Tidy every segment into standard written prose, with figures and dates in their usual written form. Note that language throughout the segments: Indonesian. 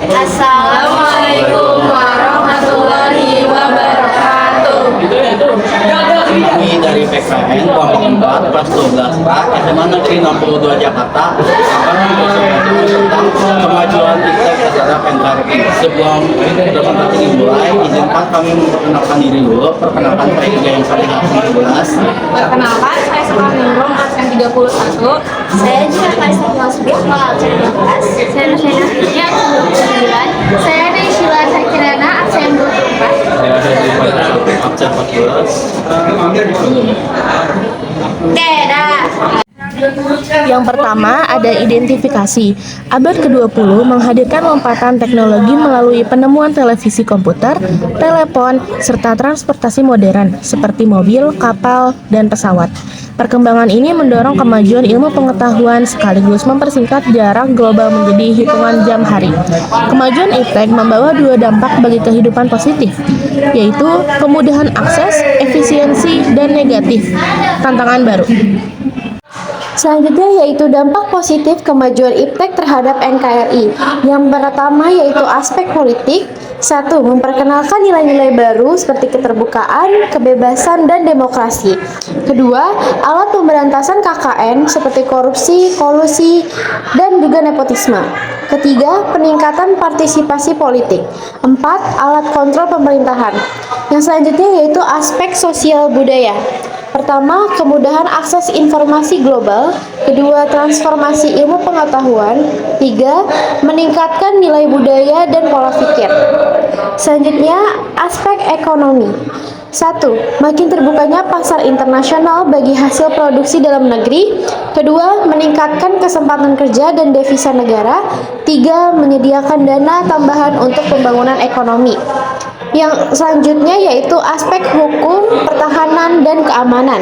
Assalamualaikum warahmatullahi wabarakatuh. Kami dari PKN kelompok 4 kelas 12A SMA Negeri 62 Jakarta akan mempresentasikan tentang kemajuan iptek terhadap NKRI. Sebelum presentasi dimulai, izinkan kami memperkenalkan diri dulu. Perkenalkan saya Iga yang Salih 17. Perkenalkan, saya Sekar Ningrum, absen 31. Saya juga Kaisar Masbih, absen 12. Saya Nusaina Fitri, absen 29. Saya Naysila Sakirana, absen 24. Saya dari absen 14. Dadah. Yang pertama ada identifikasi. Abad ke-20 menghadirkan lompatan teknologi melalui penemuan televisi komputer, telepon, serta transportasi modern seperti mobil, kapal, dan pesawat. Perkembangan ini mendorong kemajuan ilmu pengetahuan sekaligus mempersingkat jarak global menjadi hitungan jam hari. Kemajuan iptek membawa dua dampak bagi kehidupan positif, yaitu kemudahan akses, efisiensi, dan negatif. Tantangan baru. Selanjutnya yaitu dampak positif kemajuan iptek terhadap NKRI. Yang pertama yaitu aspek politik. 1. Memperkenalkan nilai-nilai baru seperti keterbukaan, kebebasan, dan demokrasi. Kedua, alat pemberantasan KKN seperti korupsi, kolusi, dan juga nepotisme. Ketiga, peningkatan partisipasi politik. 4. Alat kontrol pemerintahan. Yang selanjutnya yaitu aspek sosial budaya. Pertama, kemudahan akses informasi global. Kedua, transformasi ilmu pengetahuan. Tiga, meningkatkan nilai budaya dan pola pikir. Selanjutnya, aspek ekonomi. 1. Makin terbukanya pasar internasional bagi hasil produksi dalam negeri. Kedua, meningkatkan kesempatan kerja dan devisa negara. Tiga, menyediakan dana tambahan untuk pembangunan ekonomi. Yang selanjutnya yaitu aspek hukum, pertahanan, dan keamanan.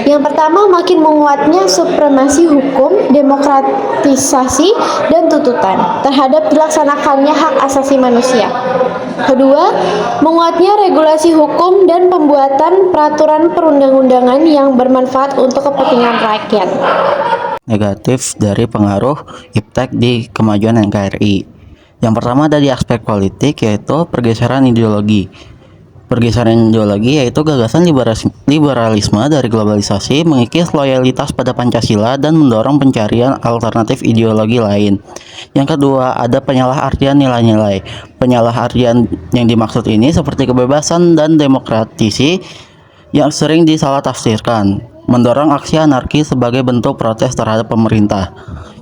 Yang pertama, makin menguatnya supremasi hukum, demokratisasi, dan tuntutan terhadap dilaksanakannya hak asasi manusia. Kedua, menguatnya regulasi hukum dan pembuatan peraturan perundang-undangan yang bermanfaat untuk kepentingan rakyat. Negatif dari pengaruh iptek di kemajuan NKRI. Yang pertama ada di aspek politik, yaitu pergeseran ideologi. Pergeseran ideologi yaitu gagasan liberalisme dari globalisasi mengikis loyalitas pada Pancasila dan mendorong pencarian alternatif ideologi lain. Yang kedua ada penyalahartian nilai-nilai. Penyalahartian yang dimaksud ini seperti kebebasan dan demokratisi yang sering disalah tafsirkan, mendorong aksi anarki sebagai bentuk protes terhadap pemerintah.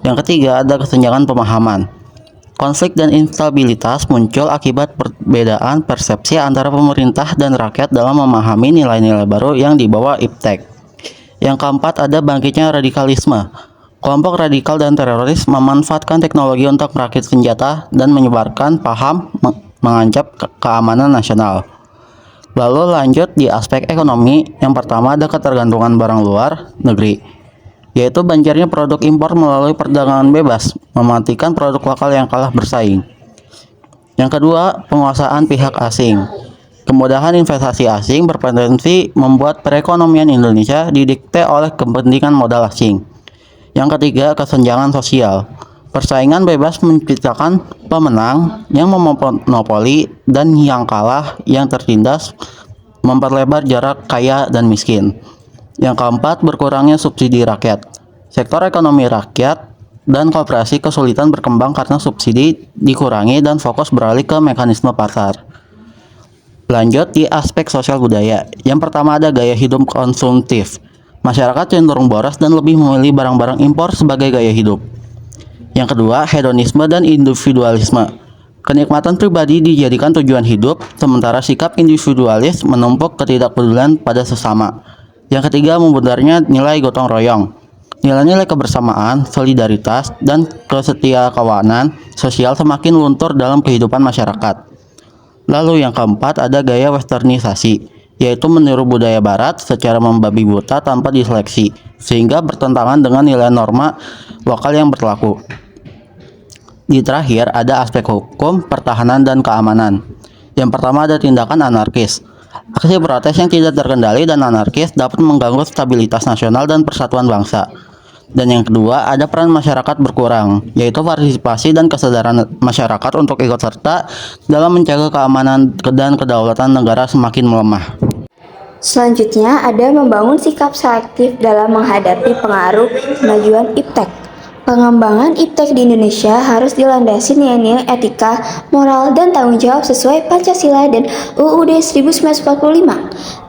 Yang ketiga ada kesenjangan pemahaman. Konflik dan instabilitas muncul akibat perbedaan persepsi antara pemerintah dan rakyat dalam memahami nilai-nilai baru yang dibawa iptek. Yang keempat ada bangkitnya radikalisme. Kelompok radikal dan teroris memanfaatkan teknologi untuk merakit senjata dan menyebarkan paham mengancam keamanan nasional. Lalu lanjut di aspek ekonomi. Yang pertama ada ketergantungan barang luar negeri, yaitu banjirnya produk impor melalui perdagangan bebas, mematikan produk lokal yang kalah bersaing. Yang kedua, penguasaan pihak asing. Kemudahan investasi asing berpotensi membuat perekonomian Indonesia didikte oleh kepentingan modal asing. Yang ketiga, kesenjangan sosial. Persaingan bebas menciptakan pemenang yang memonopoli dan yang kalah yang tertindas, memperlebar jarak kaya dan miskin. Yang keempat, berkurangnya subsidi rakyat. Sektor ekonomi rakyat dan koperasi kesulitan berkembang karena subsidi dikurangi dan fokus beralih ke mekanisme pasar. Lanjut di aspek sosial budaya. Yang pertama ada gaya hidup konsumtif. Masyarakat cenderung boros dan lebih memilih barang-barang impor sebagai gaya hidup. Yang kedua, hedonisme dan individualisme. Kenikmatan pribadi dijadikan tujuan hidup, sementara sikap individualis menumpuk ketidakpedulian pada sesama. Yang ketiga, membudarnya nilai gotong royong. Nilai-nilai kebersamaan, solidaritas, dan kesetiakawanan sosial semakin luntur dalam kehidupan masyarakat. Lalu yang keempat ada gaya westernisasi, yaitu meniru budaya barat secara membabi buta tanpa diseleksi, sehingga bertentangan dengan nilai norma lokal yang berlaku. Di terakhir ada aspek hukum, pertahanan, dan keamanan. Yang pertama ada tindakan anarkis. Aksi protes yang tidak terkendali dan anarkis dapat mengganggu stabilitas nasional dan persatuan bangsa. Dan yang kedua, ada peran masyarakat berkurang, yaitu partisipasi dan kesadaran masyarakat untuk ikut serta dalam menjaga keamanan dan kedaulatan negara semakin melemah. Selanjutnya ada membangun sikap selektif dalam menghadapi pengaruh kemajuan iptek. Pengembangan iptek di Indonesia harus dilandasi nilai-nilai etika, moral, dan tanggung jawab sesuai Pancasila dan UUD 1945.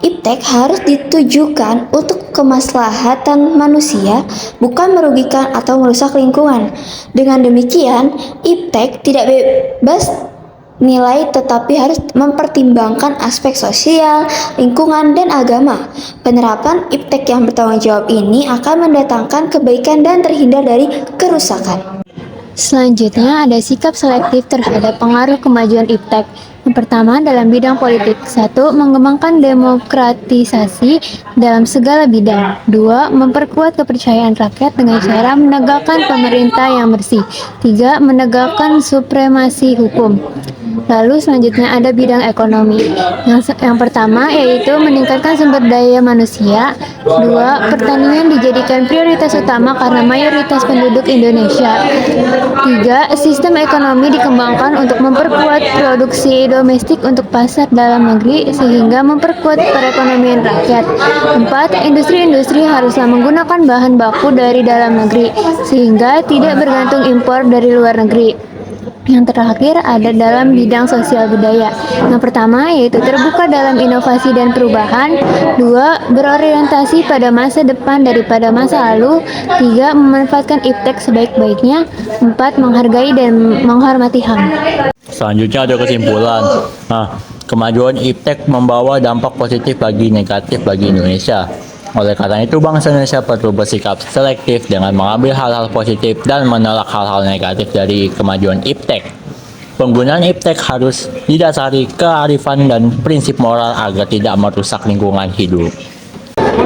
Iptek harus ditujukan untuk kemaslahatan manusia, bukan merugikan atau merusak lingkungan. Dengan demikian, iptek tidak bebas nilai tetapi harus mempertimbangkan aspek sosial, lingkungan, dan agama. Penerapan iptek yang bertanggung jawab ini akan mendatangkan kebaikan dan terhindar dari kerusakan. Selanjutnya ada sikap selektif terhadap pengaruh kemajuan iptek. Yang pertama dalam bidang politik. 1. Mengembangkan demokratisasi dalam segala bidang. 2. Memperkuat kepercayaan rakyat dengan cara menegakkan pemerintah yang bersih. 3. Menegakkan supremasi hukum. Lalu selanjutnya ada bidang ekonomi. Yang pertama yaitu meningkatkan sumber daya manusia. 2. Pertanian dijadikan prioritas utama karena mayoritas penduduk Indonesia. 3. Sistem ekonomi dikembangkan untuk memperkuat produksi domestik untuk pasar dalam negeri sehingga memperkuat perekonomian rakyat. 4. Industri-industri haruslah menggunakan bahan baku dari dalam negeri sehingga tidak bergantung impor dari luar negeri. Yang terakhir ada dalam bidang sosial budaya. Yang pertama yaitu terbuka dalam inovasi dan perubahan. 2. Berorientasi pada masa depan daripada masa lalu. 3. Memanfaatkan iptek sebaik-baiknya. 4. Menghargai dan menghormati HAM. Selanjutnya ada kesimpulan. Kemajuan iptek membawa dampak positif bagi negatif bagi Indonesia. Oleh karena itu, bangsa Indonesia perlu bersikap selektif dengan mengambil hal-hal positif dan menolak hal-hal negatif dari kemajuan iptek. Penggunaan iptek harus didasari kearifan dan prinsip moral agar tidak merusak lingkungan hidup.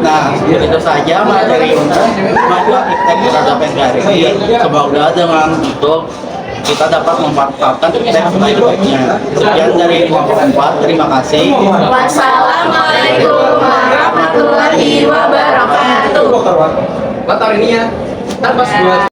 Nah, itu saja materi untuk kemajuan iptek terhadap NKRI. Semoga dengan itu kita dapat memanfaatkan iptek sebaik-baiknya. Sekian dari kelompok 4, terima kasih. Wassalamualaikum warahmatullahi wabarakatuh. Motor ini ya, ntar pas